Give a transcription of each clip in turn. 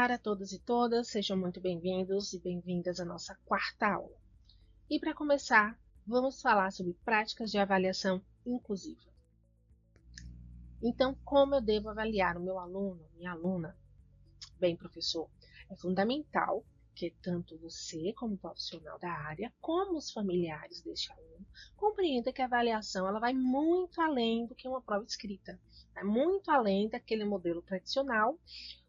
para todos e todas, sejam muito bem-vindos e bem-vindas à nossa quarta aula. E para começar, vamos falar sobre práticas de avaliação inclusiva. Então, como eu devo avaliar o meu aluno, minha aluna? Bem, professor, é fundamental que tanto você, como profissional da área, como os familiares deste aluno, compreenda que a avaliação ela vai muito além do que uma prova escrita. Vai muito além daquele modelo tradicional,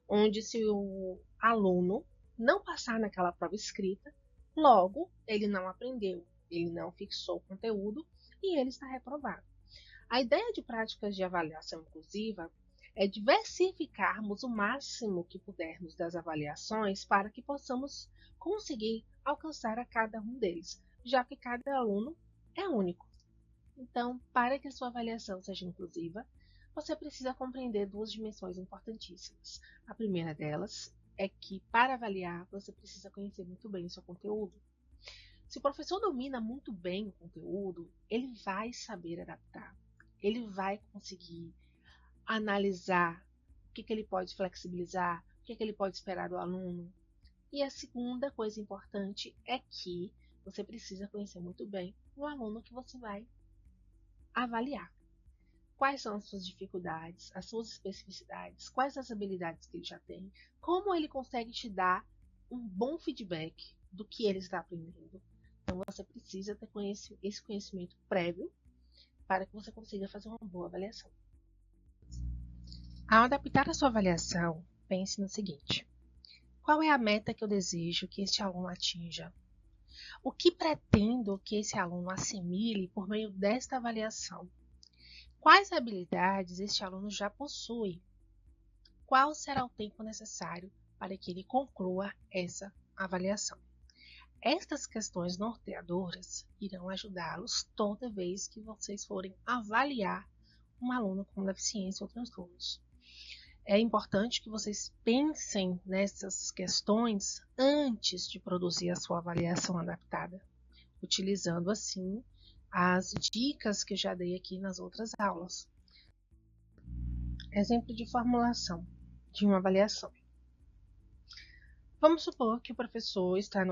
onde se o aluno não passar naquela prova escrita, logo ele não aprendeu, ele não fixou o conteúdo e ele está reprovado. A ideia de práticas de avaliação inclusiva é diversificarmos o máximo que pudermos das avaliações para que possamos conseguir alcançar a cada um deles, já que cada aluno é único. Então, para que a sua avaliação seja inclusiva, você precisa compreender duas dimensões importantíssimas. A primeira delas é que, para avaliar, você precisa conhecer muito bem o seu conteúdo. Se o professor domina muito bem o conteúdo, ele vai saber adaptar, ele vai conseguir analisar o que ele pode flexibilizar, o que ele pode esperar do aluno. E a segunda coisa importante é que você precisa conhecer muito bem o aluno que você vai avaliar. Quais são as suas dificuldades, as suas especificidades, quais as habilidades que ele já tem, como ele consegue te dar um bom feedback do que ele está aprendendo. Então você precisa ter esse conhecimento prévio para que você consiga fazer uma boa avaliação. Ao adaptar a sua avaliação, pense no seguinte: qual é a meta que eu desejo que este aluno atinja? O que pretendo que esse aluno assimile por meio desta avaliação? Quais habilidades este aluno já possui? Qual será o tempo necessário para que ele conclua essa avaliação? Estas questões norteadoras irão ajudá-los toda vez que vocês forem avaliar um aluno com deficiência ou transtornos. É importante que vocês pensem nessas questões antes de produzir a sua avaliação adaptada, utilizando assim as dicas que eu já dei aqui nas outras aulas. Exemplo de formulação de uma avaliação. Vamos supor que o professor está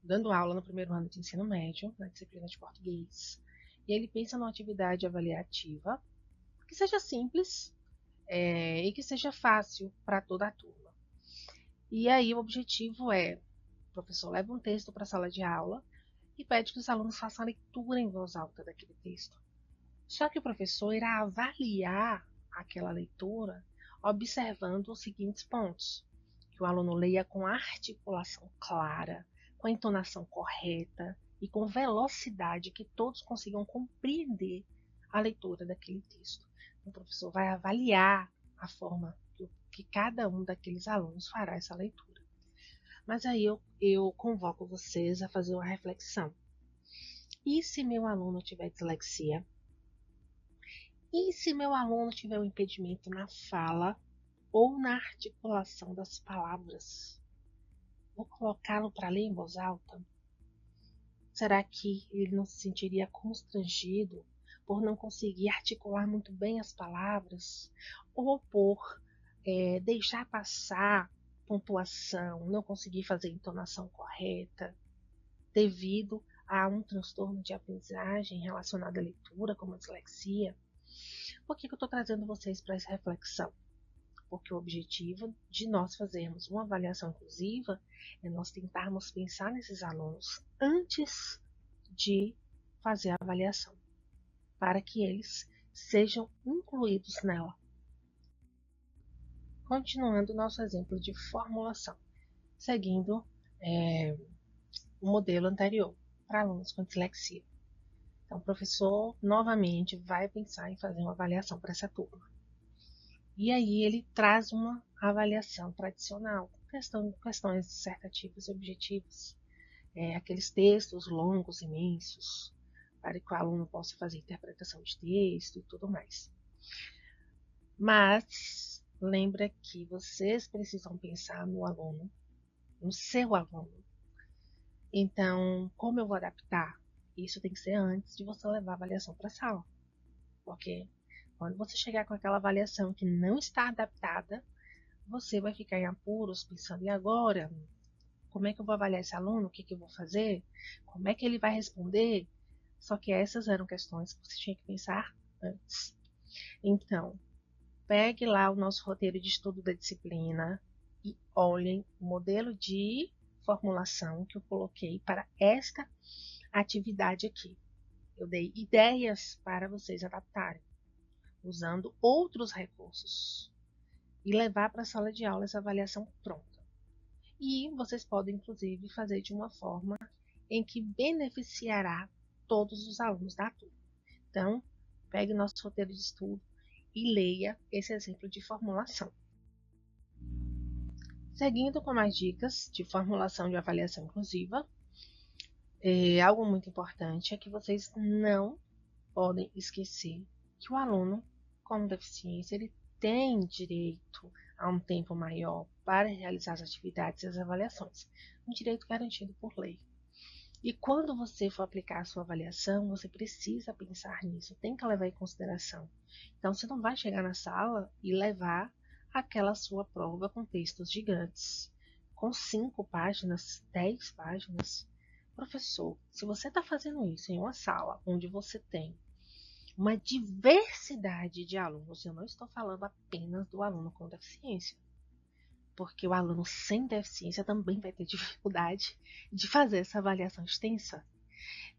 dando aula no primeiro ano de ensino médio, na disciplina de português, e ele pensa numa atividade avaliativa que seja simples e que seja fácil para toda a turma. E aí o objetivo é, o professor leva um texto para a sala de aula e pede que os alunos façam a leitura em voz alta daquele texto. Só que o professor irá avaliar aquela leitura observando os seguintes pontos: que o aluno leia com articulação clara, com a entonação correta e com velocidade que todos consigam compreender a leitura daquele texto. O professor vai avaliar a forma que cada um daqueles alunos fará essa leitura. Mas aí eu convoco vocês a fazer uma reflexão. E se meu aluno tiver dislexia? E se meu aluno tiver um impedimento na fala ou na articulação das palavras? Vou colocá-lo para ler em voz alta? Será que ele não se sentiria constrangido por não conseguir articular muito bem as palavras? Ou por deixar passar pontuação, não conseguir fazer a entonação correta, devido a um transtorno de aprendizagem relacionado à leitura, como a dislexia? Por que eu estou trazendo vocês para essa reflexão? Porque o objetivo de nós fazermos uma avaliação inclusiva é nós tentarmos pensar nesses alunos antes de fazer a avaliação, para que eles sejam incluídos nela. Continuando nosso exemplo de formulação, seguindo o modelo anterior para alunos com dislexia. Então, o professor novamente vai pensar em fazer uma avaliação para essa turma. E aí ele traz uma avaliação tradicional, questões dissertativas e objetivas, aqueles textos longos, imensos, para que o aluno possa fazer interpretação de texto e tudo mais. Mas lembra que vocês precisam pensar no aluno, no seu aluno. Então, como eu vou adaptar? Isso tem que ser antes de você levar a avaliação para a sala. Porque quando você chegar com aquela avaliação que não está adaptada, você vai ficar em apuros pensando, e agora? Como é que eu vou avaliar esse aluno? O que eu vou fazer? Como é que ele vai responder? Só que essas eram questões que você tinha que pensar antes. Então, pegue lá o nosso roteiro de estudo da disciplina e olhem o modelo de formulação que eu coloquei para esta atividade aqui. Eu dei ideias para vocês adaptarem, usando outros recursos, e levar para a sala de aula essa avaliação pronta. E vocês podem, inclusive, fazer de uma forma em que beneficiará todos os alunos da turma. Então, pegue nosso roteiro de estudo e leia esse exemplo de formulação. Seguindo com mais dicas de formulação de avaliação inclusiva, algo muito importante é que vocês não podem esquecer que o aluno com deficiência ele tem direito a um tempo maior para realizar as atividades e as avaliações, um direito garantido por lei. E quando você for aplicar a sua avaliação, você precisa pensar nisso, tem que levar em consideração. Então, você não vai chegar na sala e levar aquela sua prova com textos gigantes, com 5 páginas, 10 páginas. Professor, se você está fazendo isso em uma sala onde você tem uma diversidade de alunos, eu não estou falando apenas do aluno com deficiência, porque o aluno sem deficiência também vai ter dificuldade de fazer essa avaliação extensa.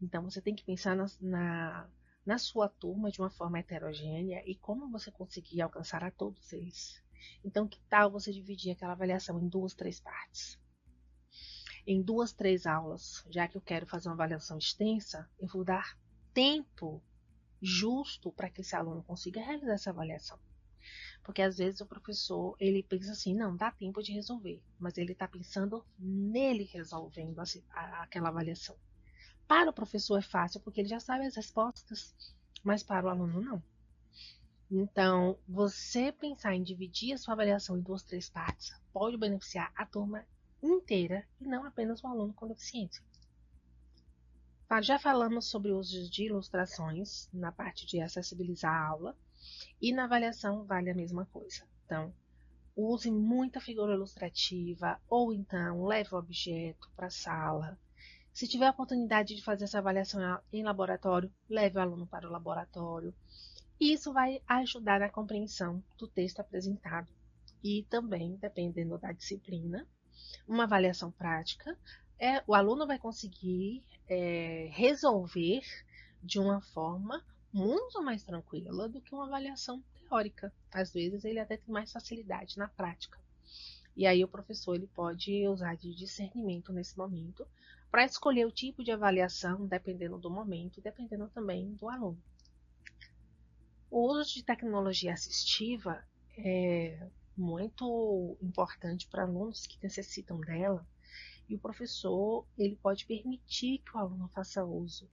Então, você tem que pensar na sua turma de uma forma heterogênea e como você conseguir alcançar a todos eles. Então, que tal você dividir aquela avaliação em 2, 3 partes? Em 2, 3 aulas, já que eu quero fazer uma avaliação extensa, eu vou dar tempo justo para que esse aluno consiga realizar essa avaliação. Porque às vezes o professor ele pensa assim, não, dá tempo de resolver, mas ele está pensando nele resolvendo aquela avaliação. Para o professor é fácil porque ele já sabe as respostas, mas para o aluno não. Então, você pensar em dividir a sua avaliação em 2, 3 partes pode beneficiar a turma inteira e não apenas o aluno com deficiência. Já falamos sobre o uso de ilustrações na parte de acessibilizar a aula e na avaliação vale a mesma coisa. Então, use muita figura ilustrativa ou então leve o objeto para a sala. Se tiver a oportunidade de fazer essa avaliação em laboratório, leve o aluno para o laboratório. E isso vai ajudar na compreensão do texto apresentado. E também, dependendo da disciplina, uma avaliação prática, o aluno vai conseguir resolver de uma forma muito mais tranquila do que uma avaliação teórica. Às vezes ele até tem mais facilidade na prática. E aí o professor ele pode usar de discernimento nesse momento para escolher o tipo de avaliação dependendo do momento, dependendo também do aluno. O uso de tecnologia assistiva é muito importante para alunos que necessitam dela, e o professor ele pode permitir que o aluno faça uso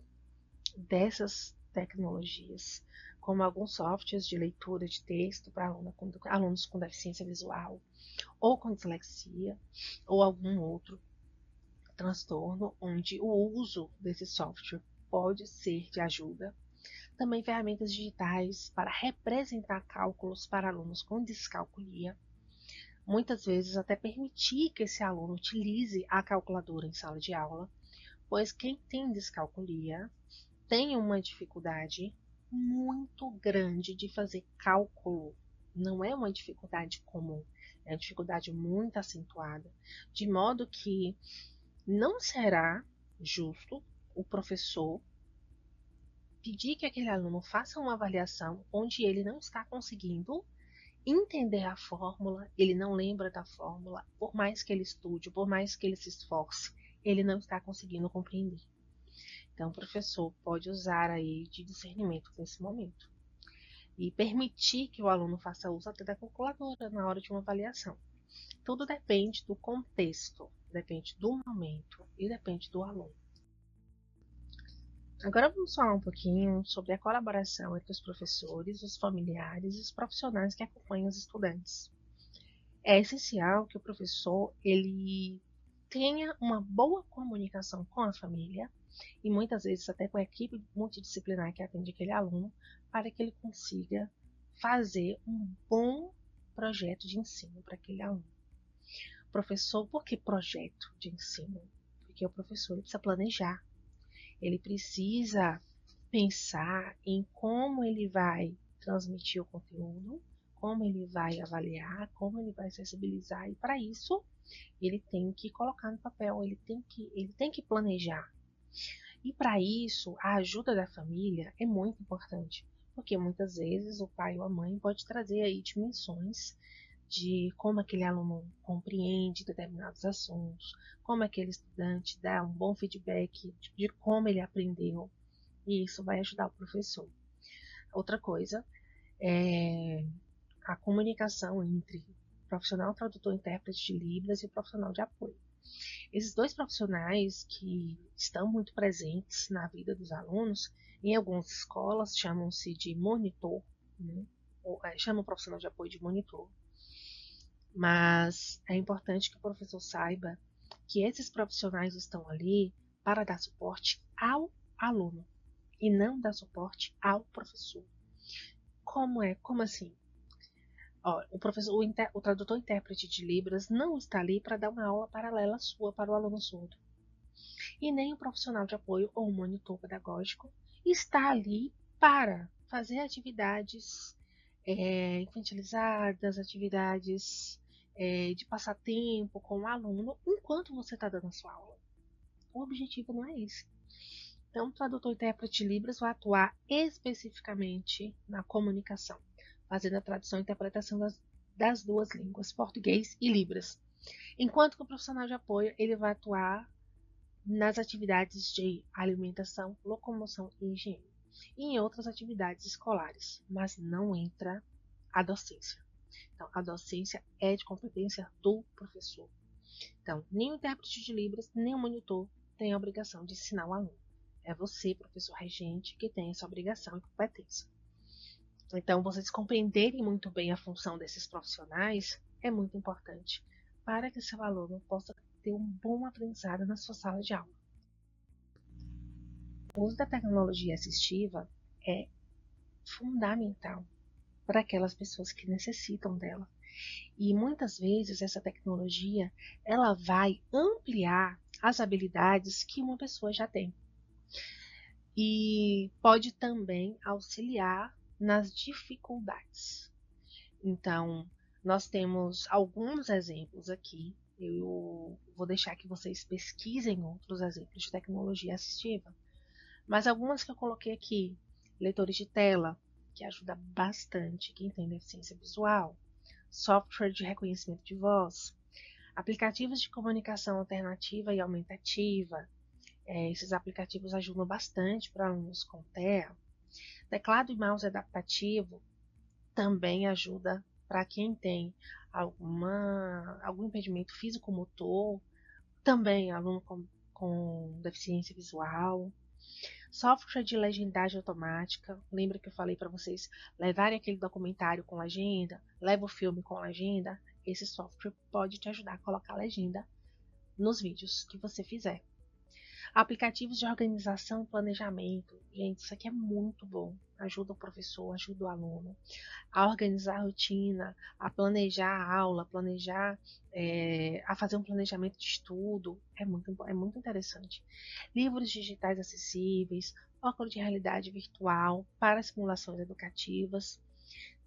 dessas tecnologias, como alguns softwares de leitura de texto para alunos com deficiência visual, ou com dislexia, ou algum outro transtorno, onde o uso desse software pode ser de ajuda. Também ferramentas digitais para representar cálculos para alunos com descalculia. Muitas vezes até permitir que esse aluno utilize a calculadora em sala de aula, pois quem tem descalculia tem uma dificuldade muito grande de fazer cálculo. Não é uma dificuldade comum, é uma dificuldade muito acentuada, de modo que não será justo o professor pedir que aquele aluno faça uma avaliação onde ele não está conseguindo entender a fórmula, ele não lembra da fórmula, por mais que ele estude, por mais que ele se esforce, ele não está conseguindo compreender. Então, o professor pode usar aí de discernimento nesse momento e permitir que o aluno faça uso até da calculadora na hora de uma avaliação. Tudo depende do contexto, depende do momento e depende do aluno. Agora vamos falar um pouquinho sobre a colaboração entre os professores, os familiares e os profissionais que acompanham os estudantes. É essencial que o professor ele tenha uma boa comunicação com a família e muitas vezes até com a equipe multidisciplinar que atende aquele aluno, para que ele consiga fazer um bom projeto de ensino para aquele aluno. Professor, por que projeto de ensino? Porque o professor ele precisa planejar, ele precisa pensar em como ele vai transmitir o conteúdo, como ele vai avaliar, como ele vai sensibilizar, e para isso ele tem que colocar no papel, ele tem que planejar. E para isso, a ajuda da família é muito importante, porque muitas vezes o pai ou a mãe pode trazer aí dimensões de como aquele aluno compreende determinados assuntos, como aquele estudante dá um bom feedback de como ele aprendeu, e isso vai ajudar o professor. Outra coisa é a comunicação entre o profissional tradutor intérprete de Libras e o profissional de apoio. Esses dois profissionais que estão muito presentes na vida dos alunos, em algumas escolas chamam-se de monitor, né? Chamam o profissional de apoio de monitor. Mas é importante que o professor saiba que esses profissionais estão ali para dar suporte ao aluno e não dar suporte ao professor. Como é? Como assim? Ó, o tradutor intérprete de Libras não está ali para dar uma aula paralela sua para o aluno surdo. E nem o profissional de apoio ou o monitor pedagógico está ali para fazer atividades infantilizadas, atividades de passatempo com o aluno enquanto você está dando a sua aula. O objetivo não é esse. Então, o tradutor intérprete de Libras vai atuar especificamente na comunicação, fazendo a tradução e interpretação das duas línguas, português e Libras. Enquanto que o profissional de apoio ele vai atuar nas atividades de alimentação, locomoção e higiene, e em outras atividades escolares, mas não entra a docência. Então, a docência é de competência do professor. Então, nem o intérprete de Libras, nem o monitor tem a obrigação de ensinar o aluno. É você, professor regente, que tem essa obrigação e competência. Então, vocês compreenderem muito bem a função desses profissionais é muito importante para que seu aluno possa ter um bom aprendizado na sua sala de aula. O uso da tecnologia assistiva é fundamental para aquelas pessoas que necessitam dela. E muitas vezes essa tecnologia ela vai ampliar as habilidades que uma pessoa já tem. E pode também auxiliar nas dificuldades. Então, nós temos alguns exemplos aqui. Eu vou deixar que vocês pesquisem outros exemplos de tecnologia assistiva. Mas algumas que eu coloquei aqui, leitores de tela, que ajuda bastante quem tem deficiência visual, software de reconhecimento de voz, aplicativos de comunicação alternativa e aumentativa. Esses aplicativos ajudam bastante para alunos com TEA. Teclado e mouse adaptativo também ajuda para quem tem algum impedimento físico-motor, também aluno com deficiência visual. Software de legendagem automática, lembra que eu falei para vocês levarem aquele documentário com legenda, leva o filme com legenda, esse software pode te ajudar a colocar legenda nos vídeos que você fizer. Aplicativos de organização e planejamento, gente, isso aqui é muito bom, ajuda o professor, ajuda o aluno a organizar a rotina, a planejar a aula, a fazer um planejamento de estudo, é muito interessante. Livros digitais acessíveis, óculos de realidade virtual para simulações educativas.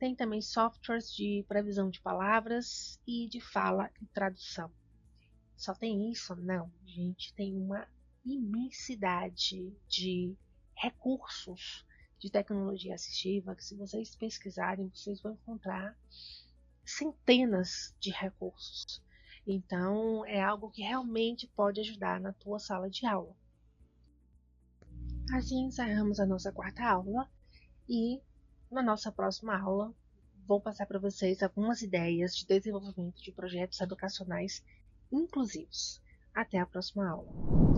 Tem também softwares de previsão de palavras e de fala e tradução. Só tem isso? Não, gente, tem uma imensidade de recursos de tecnologia assistiva que, se vocês pesquisarem, vocês vão encontrar centenas de recursos. Então, é algo que realmente pode ajudar na tua sala de aula. Assim encerramos a nossa quarta aula e na nossa próxima aula vou passar para vocês algumas ideias de desenvolvimento de projetos educacionais inclusivos. Até a próxima aula.